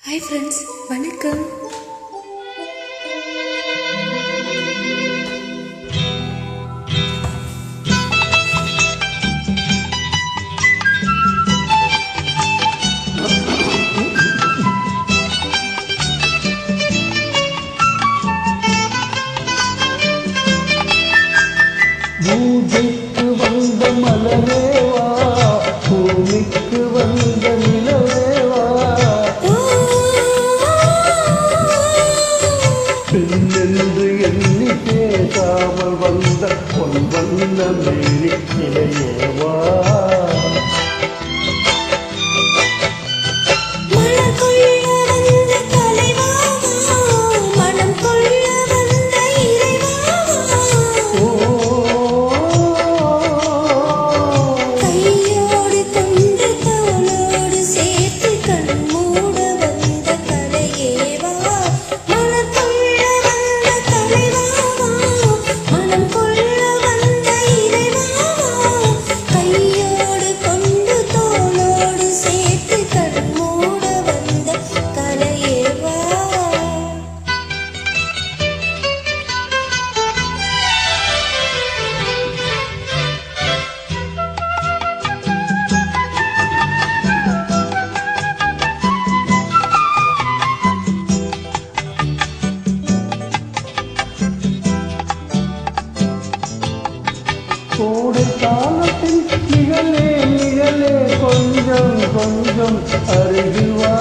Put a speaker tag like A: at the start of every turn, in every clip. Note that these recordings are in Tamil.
A: ஹாய் ஃப்ரெண்ட்ஸ், வணக்கம்.
B: பூஜைக்கு வந்த மலரேவா, பூமிக்கு வந்த நிலவேவா, பெண்ணென்று எண்ணி பேசாமல் வந்த பொன் வந்த மேனி நிலையேவா, கோடை காலத்தில் நிழலே நிழலே கொஞ்சம் கொஞ்சம் அருகில் வா,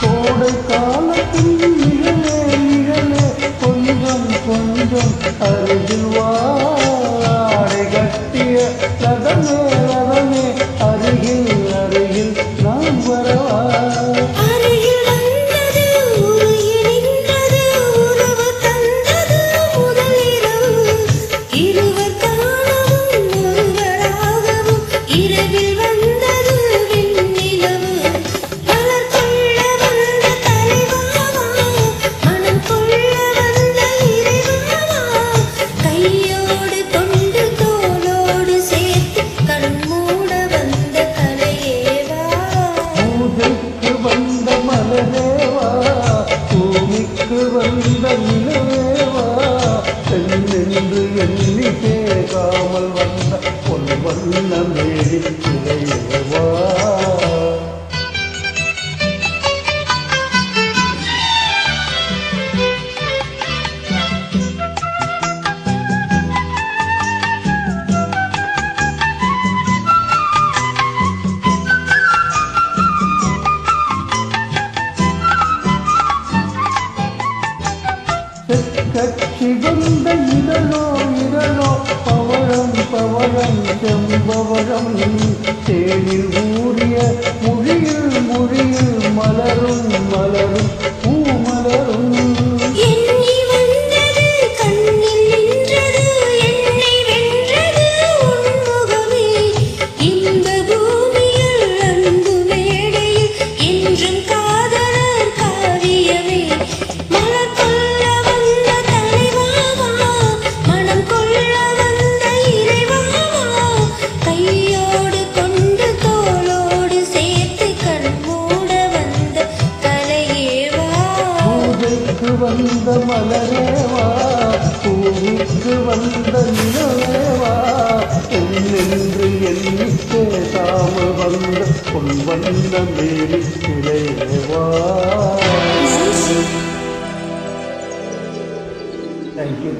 B: கோடை காலத்தில் நிழலே நிழலே கொஞ்சம் கொஞ்சம் அருகில் வா, ஆடை கட்டிய ரதமே ரதமே அருகில் அருகில் நான் வரவா, வந்த நிலவேவா, பெண்ணென்று எண்ணி பேசாமல் வந்த பொன் வந்த மேனி நிலையேவா. கட்சி வந்த இதழோ இதழோ பவழம் பவழம் செம்பவழம், தேனில் ஊறிய மொழியில் மொழியில் மலரும் மலரும் பூமலரும், வந்த மலரேவா, பூமிக்கு வந்த நிலவேவா, பெண்ணென்று எண்ணி பேசாமல் வந்த பொன் வந்த மேனி நிலையேவா. தேங்க்யூ.